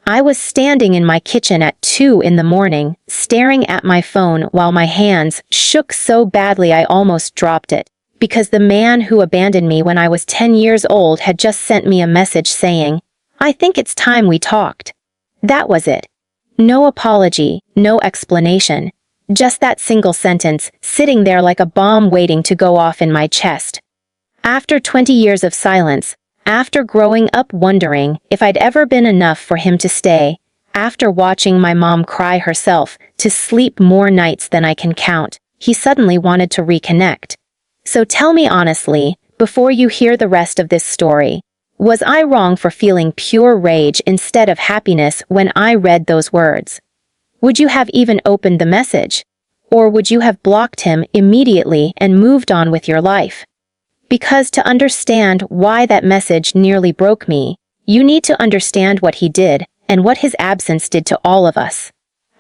I was standing in my kitchen at 2 in the morning, staring at my phone while my hands shook so badly I almost dropped it, because the man who abandoned me when I was 10 years old had just sent me a message saying, "I think it's time we talked." That was it. No apology, no explanation. Just that single sentence, sitting there like a bomb waiting to go off in my chest. After 20 years of silence, after growing up wondering if I'd ever been enough for him to stay, after watching my mom cry herself to sleep more nights than I can count, he suddenly wanted to reconnect. So tell me honestly, before you hear the rest of this story, was I wrong for feeling pure rage instead of happiness when I read those words? Would you have even opened the message? Or would you have blocked him immediately and moved on with your life? Because to understand why that message nearly broke me, you need to understand what he did and what his absence did to all of us.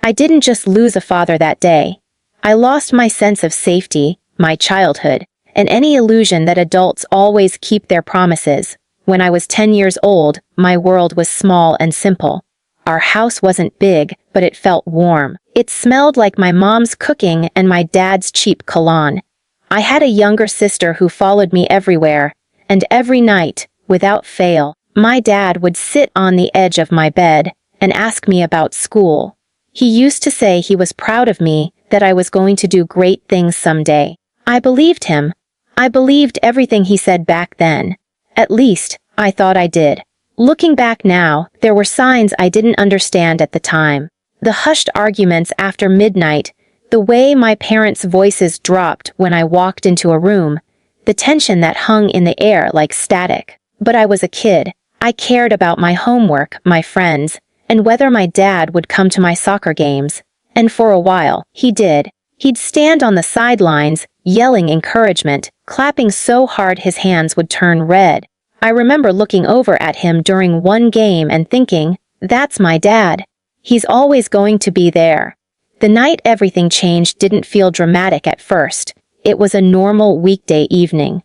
I didn't just lose a father that day. I lost my sense of safety, my childhood, and any illusion that adults always keep their promises. When I was 10 years old, my world was small and simple. Our house wasn't big, but it felt warm. It smelled like my mom's cooking and my dad's cheap cologne. I had a younger sister who followed me everywhere, and every night, without fail, my dad would sit on the edge of my bed and ask me about school. He used to say he was proud of me, that I was going to do great things someday. I believed him. I believed everything he said back then. At least, I thought I did. Looking back now, there were signs I didn't understand at the time. The hushed arguments after midnight, the way my parents' voices dropped when I walked into a room, the tension that hung in the air like static. But I was a kid. I cared about my homework, my friends, and whether my dad would come to my soccer games. And for a while, he did. He'd stand on the sidelines, yelling encouragement, clapping so hard his hands would turn red. I remember looking over at him during one game and thinking, that's my dad. He's always going to be there. The night everything changed didn't feel dramatic at first. It was a normal weekday evening.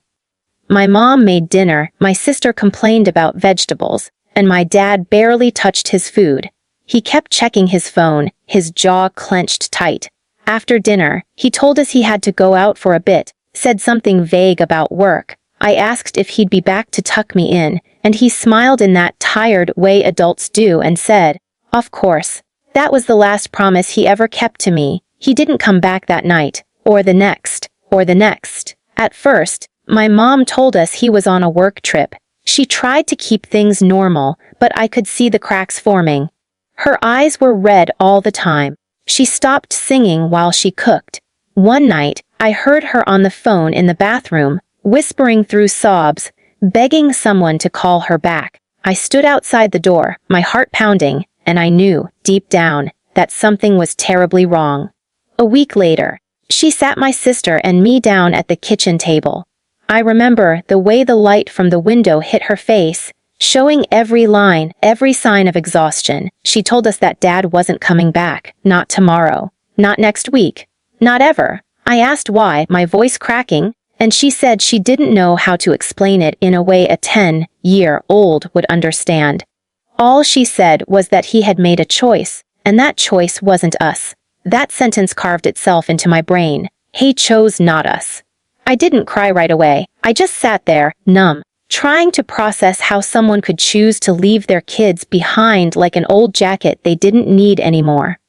My mom made dinner, my sister complained about vegetables, and my dad barely touched his food. He kept checking his phone, his jaw clenched tight. After dinner, he told us he had to go out for a bit, said something vague about work. I asked if he'd be back to tuck me in, and he smiled in that tired way adults do and said, "Of course." That was the last promise he ever kept to me. He didn't come back that night, or the next, or the next. At first, my mom told us he was on a work trip. She tried to keep things normal, but I could see the cracks forming. Her eyes were red all the time. She stopped singing while she cooked. One night, I heard her on the phone in the bathroom, whispering through sobs, begging someone to call her back. I stood outside the door, my heart pounding, and I knew, deep down, that something was terribly wrong. A week later, she sat my sister and me down at the kitchen table. I remember the way the light from the window hit her face, showing every line, every sign of exhaustion. She told us that Dad wasn't coming back, not tomorrow, not next week, not ever. I asked why, my voice cracking, and she said she didn't know how to explain it in a way a 10-year-old would understand. All she said was that he had made a choice, and that choice wasn't us. That sentence carved itself into my brain. He chose not us. I didn't cry right away. I just sat there, numb, trying to process how someone could choose to leave their kids behind like an old jacket they didn't need anymore.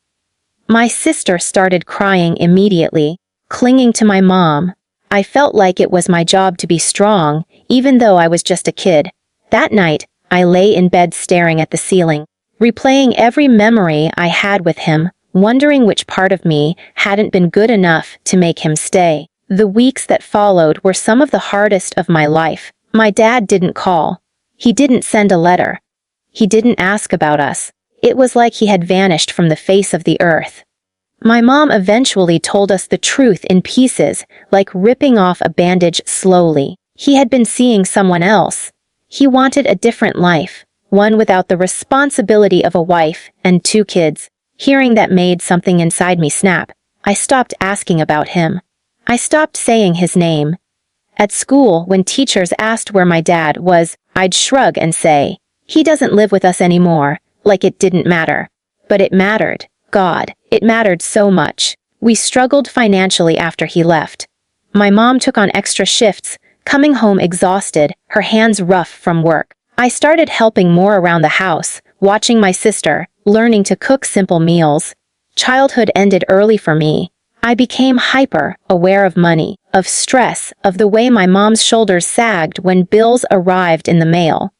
My sister started crying immediately, clinging to my mom. I felt like it was my job to be strong, even though I was just a kid. That night, I lay in bed staring at the ceiling, replaying every memory I had with him, wondering which part of me hadn't been good enough to make him stay. The weeks that followed were some of the hardest of my life. My dad didn't call. He didn't send a letter. He didn't ask about us. It was like he had vanished from the face of the earth. My mom eventually told us the truth in pieces, like ripping off a bandage slowly. He had been seeing someone else. He wanted a different life, one without the responsibility of a wife and 2 kids. Hearing that made something inside me snap. I stopped asking about him. I stopped saying his name. At school, when teachers asked where my dad was, I'd shrug and say, "He doesn't live with us anymore," like it didn't matter. But it mattered. God, it mattered so much. We struggled financially after he left. My mom took on extra shifts, coming home exhausted, her hands rough from work. I started helping more around the house, watching my sister, learning to cook simple meals. Childhood ended early for me. I became hyper, aware of money, of stress, of the way my mom's shoulders sagged when bills arrived in the mail.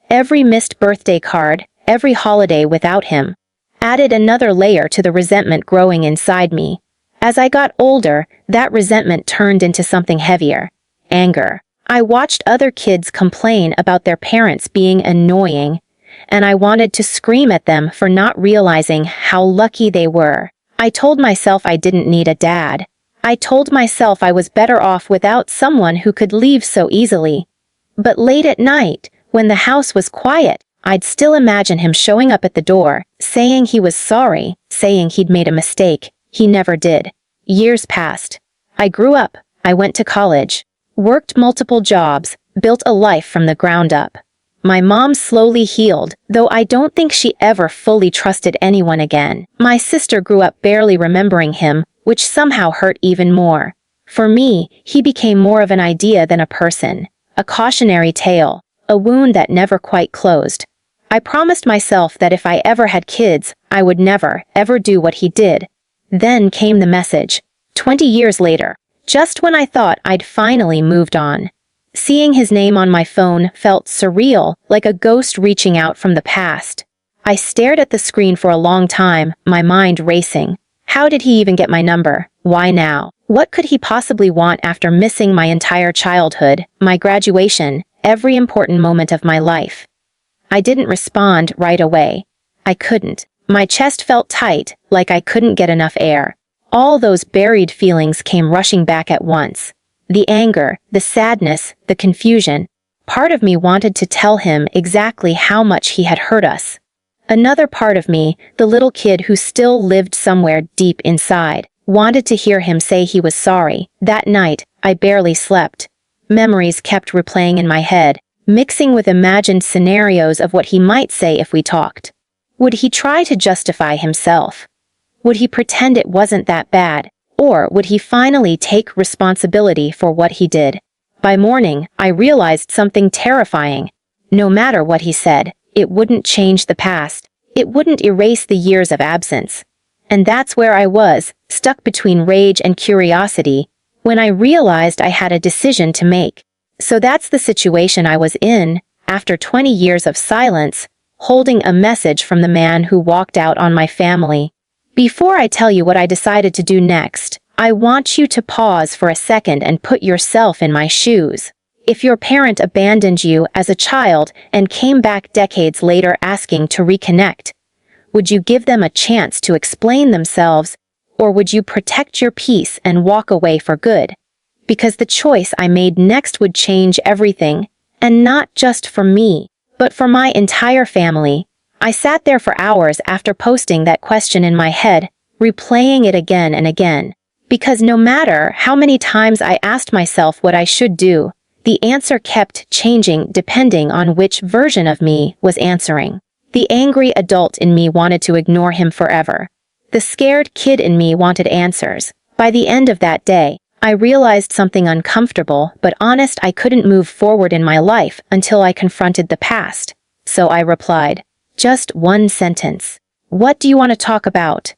Every missed birthday card, every holiday without him, added another layer to the resentment growing inside me. As I got older, that resentment turned into something heavier. Anger. I watched other kids complain about their parents being annoying, and I wanted to scream at them for not realizing how lucky they were. I told myself I didn't need a dad. I told myself I was better off without someone who could leave so easily. But late at night, when the house was quiet, I'd still imagine him showing up at the door, saying he was sorry, saying he'd made a mistake. He never did. Years passed. I grew up. I went to college. Worked multiple jobs, built a life from the ground up. My mom slowly healed, though I don't think she ever fully trusted anyone again. My sister grew up barely remembering him, which somehow hurt even more. For me, he became more of an idea than a person, a cautionary tale, a wound that never quite closed. I promised myself that if I ever had kids, I would never, ever do what he did. Then came the message. 20 years later, just when I thought I'd finally moved on. Seeing his name on my phone felt surreal, like a ghost reaching out from the past. I stared at the screen for a long time, my mind racing. How did he even get my number? Why now? What could he possibly want after missing my entire childhood, my graduation, every important moment of my life? I didn't respond right away. I couldn't. My chest felt tight, like I couldn't get enough air. All those buried feelings came rushing back at once. The anger, the sadness, the confusion. Part of me wanted to tell him exactly how much he had hurt us. Another part of me, the little kid who still lived somewhere deep inside, wanted to hear him say he was sorry. That night, I barely slept. Memories kept replaying in my head, mixing with imagined scenarios of what he might say if we talked. Would he try to justify himself? Would he pretend it wasn't that bad? Or would he finally take responsibility for what he did? By morning, I realized something terrifying. No matter what he said, it wouldn't change the past. It wouldn't erase the years of absence. And that's where I was, stuck between rage and curiosity, when I realized I had a decision to make. So that's the situation I was in, after 20 years of silence, holding a message from the man who walked out on my family. Before I tell you what I decided to do next, I want you to pause for a second and put yourself in my shoes. If your parent abandoned you as a child and came back decades later asking to reconnect, would you give them a chance to explain themselves, or would you protect your peace and walk away for good? Because the choice I made next would change everything, and not just for me, but for my entire family. I sat there for hours after posting that question in my head, replaying it again and again. Because no matter how many times I asked myself what I should do, the answer kept changing depending on which version of me was answering. The angry adult in me wanted to ignore him forever. The scared kid in me wanted answers. By the end of that day, I realized something uncomfortable but honest. I couldn't move forward in my life until I confronted the past. So I replied, just one sentence. What do you want to talk about?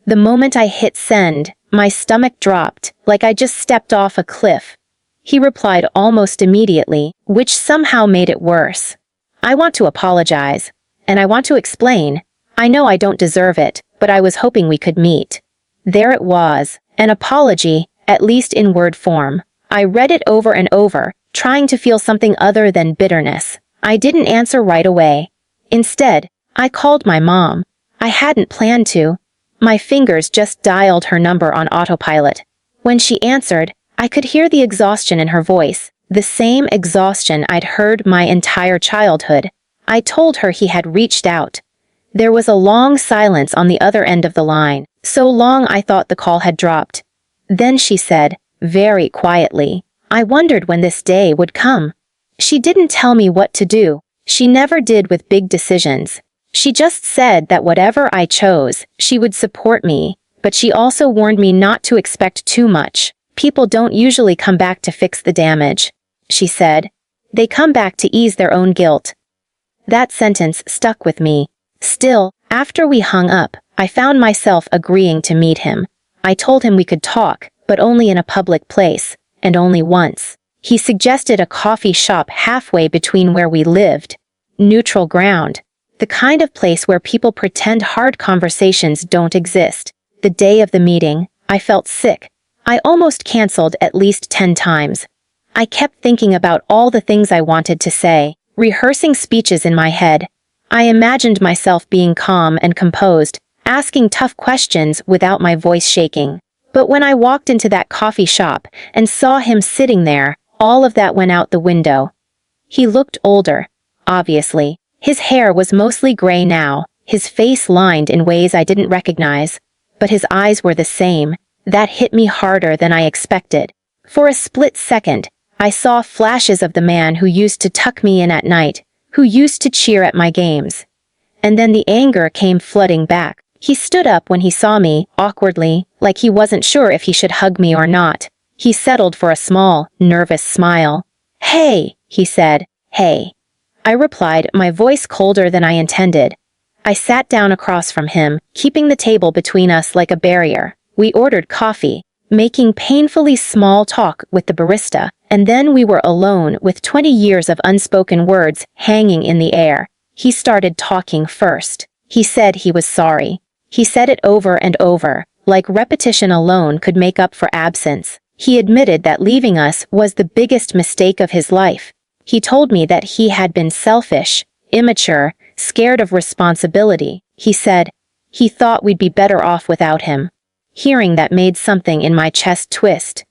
The moment I hit send, my stomach dropped, like I just stepped off a cliff. He replied almost immediately, which somehow made it worse. I want to apologize. And I want to explain. I know I don't deserve it, but I was hoping we could meet. There it was, an apology, at least in word form. I read it over and over, trying to feel something other than bitterness. I didn't answer right away. Instead, I called my mom. I hadn't planned to. My fingers just dialed her number on autopilot. When she answered, I could hear the exhaustion in her voice, the same exhaustion I'd heard my entire childhood. I told her he had reached out. There was a long silence on the other end of the line, so long I thought the call had dropped. Then she said, very quietly, I wondered when this day would come. She didn't tell me what to do. She never did with big decisions. She just said that whatever I chose, she would support me, but she also warned me not to expect too much. People don't usually come back to fix the damage, she said. They come back to ease their own guilt. That sentence stuck with me. Still, after we hung up, I found myself agreeing to meet him. I told him we could talk, but only in a public place, and only once. He suggested a coffee shop halfway between where we lived. Neutral ground. The kind of place where people pretend hard conversations don't exist. The day of the meeting, I felt sick. I almost canceled at least 10 times. I kept thinking about all the things I wanted to say, rehearsing speeches in my head. I imagined myself being calm and composed, asking tough questions without my voice shaking. But when I walked into that coffee shop and saw him sitting there, all of that went out the window. He looked older, obviously. His hair was mostly gray now, his face lined in ways I didn't recognize. But his eyes were the same. That hit me harder than I expected. For a split second, I saw flashes of the man who used to tuck me in at night, who used to cheer at my games. And then the anger came flooding back. He stood up when he saw me, awkwardly, like he wasn't sure if he should hug me or not. He settled for a small, nervous smile. "Hey," he said. "Hey." I replied, my voice colder than I intended. I sat down across from him, keeping the table between us like a barrier. We ordered coffee, making painfully small talk with the barista, and then we were alone with 20 years of unspoken words hanging in the air. He started talking first. He said he was sorry. He said it over and over, like repetition alone could make up for absence. He admitted that leaving us was the biggest mistake of his life. He told me that he had been selfish, immature, scared of responsibility. He said he thought we'd be better off without him. Hearing that made something in my chest twist.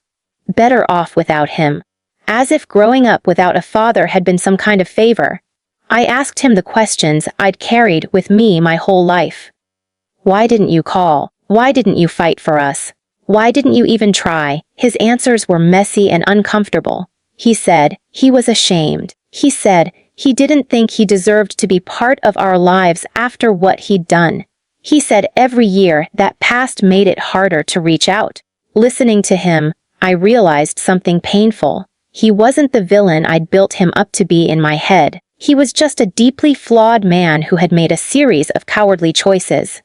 Better off without him. As if growing up without a father had been some kind of favor. I asked him the questions I'd carried with me my whole life. Why didn't you call? Why didn't you fight for us? Why didn't you even try? His answers were messy and uncomfortable. He said he was ashamed. He said he didn't think he deserved to be part of our lives after what he'd done. He said every year that passed made it harder to reach out. Listening to him, I realized something painful. He wasn't the villain I'd built him up to be in my head. He was just a deeply flawed man who had made a series of cowardly choices.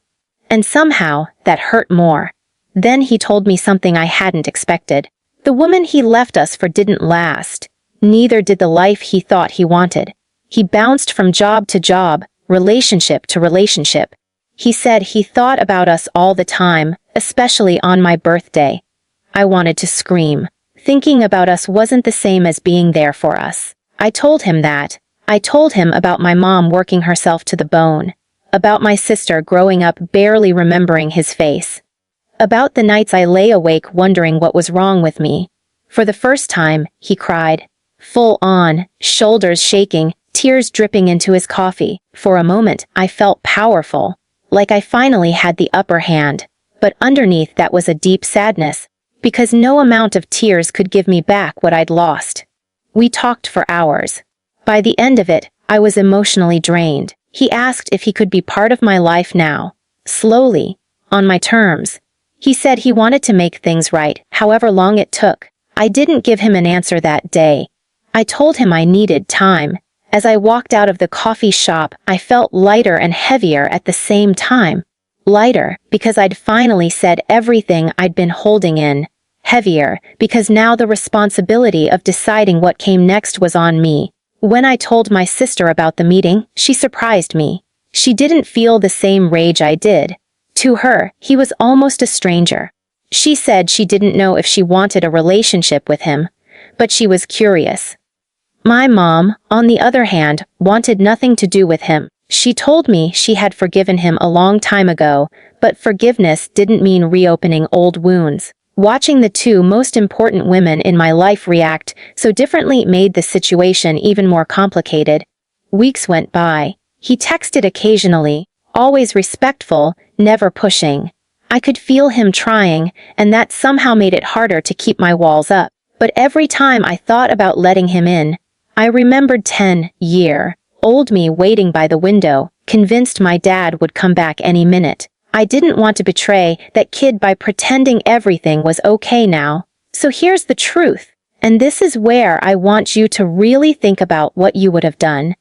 And somehow, that hurt more. Then he told me something I hadn't expected. The woman he left us for didn't last. Neither did the life he thought he wanted. He bounced from job to job, relationship to relationship. He said he thought about us all the time, especially on my birthday. I wanted to scream. Thinking about us wasn't the same as being there for us. I told him that. I told him about my mom working herself to the bone. About my sister growing up barely remembering his face. About the nights I lay awake wondering what was wrong with me. For the first time, he cried. Full on, shoulders shaking, tears dripping into his coffee. For a moment, I felt powerful. Like I finally had the upper hand. But underneath that was a deep sadness. Because no amount of tears could give me back what I'd lost. We talked for hours. By the end of it, I was emotionally drained. He asked if he could be part of my life now. Slowly. On my terms. He said he wanted to make things right, however long it took. I didn't give him an answer that day. I told him I needed time. As I walked out of the coffee shop, I felt lighter and heavier at the same time. Lighter, because I'd finally said everything I'd been holding in. Heavier, because now the responsibility of deciding what came next was on me. When I told my sister about the meeting, she surprised me. She didn't feel the same rage I did. To her, he was almost a stranger. She said she didn't know if she wanted a relationship with him, but she was curious. My mom, on the other hand, wanted nothing to do with him. She told me she had forgiven him a long time ago, but forgiveness didn't mean reopening old wounds. Watching the two most important women in my life react so differently made the situation even more complicated. Weeks went by. He texted occasionally, always respectful, never pushing. I could feel him trying, and that somehow made it harder to keep my walls up. But every time I thought about letting him in, I remembered 10-year-old me waiting by the window, convinced my dad would come back any minute. I didn't want to betray that kid by pretending everything was okay now. So here's the truth, and this is where I want you to really think about what you would have done.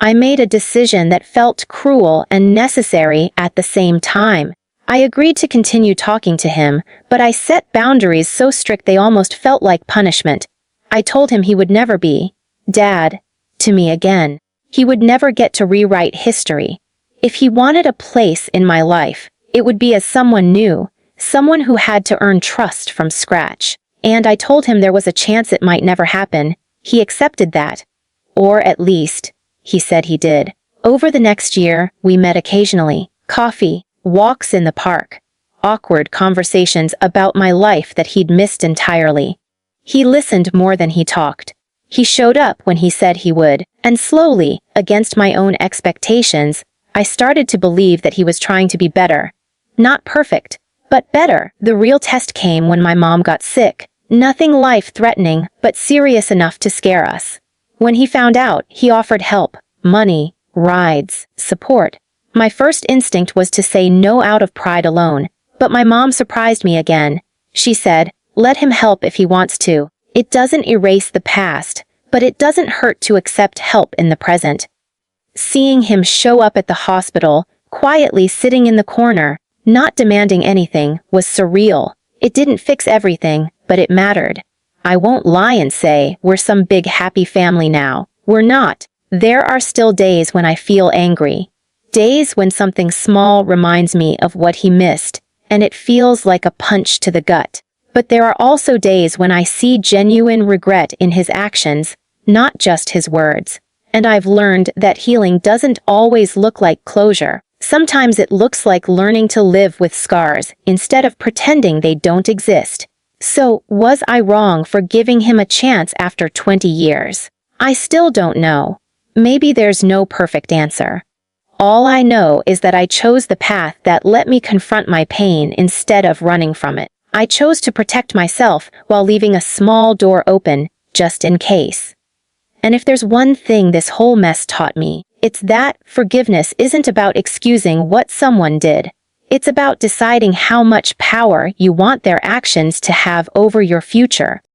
I made a decision that felt cruel and necessary at the same time. I agreed to continue talking to him, but I set boundaries so strict they almost felt like punishment. I told him he would never be Dad to me again. He would never get to rewrite history. If he wanted a place in my life, it would be as someone new, someone who had to earn trust from scratch. And I told him there was a chance it might never happen. He accepted that. Or at least, he said he did. Over the next year, we met occasionally. Coffee, walks in the park, awkward conversations about my life that he'd missed entirely. He listened more than he talked. He showed up when he said he would, and slowly, against my own expectations, I started to believe that he was trying to be better. Not perfect, but better. The real test came when my mom got sick. Nothing life-threatening, but serious enough to scare us. When he found out, he offered help, money, rides, support. My first instinct was to say no out of pride alone, but my mom surprised me again. She said, "Let him help if he wants to. It doesn't erase the past, but it doesn't hurt to accept help in the present." Seeing him show up at the hospital, quietly sitting in the corner, not demanding anything, was surreal. It didn't fix everything, but it mattered. I won't lie and say we're some big happy family now. We're not. There are still days when I feel angry. Days when something small reminds me of what he missed, and it feels like a punch to the gut. But there are also days when I see genuine regret in his actions, not just his words. And I've learned that healing doesn't always look like closure. Sometimes it looks like learning to live with scars instead of pretending they don't exist. So, was I wrong for giving him a chance after 20 years? I still don't know. Maybe there's no perfect answer. All I know is that I chose the path that let me confront my pain instead of running from it. I chose to protect myself while leaving a small door open, just in case. And if there's one thing this whole mess taught me, it's that forgiveness isn't about excusing what someone did. It's about deciding how much power you want their actions to have over your future.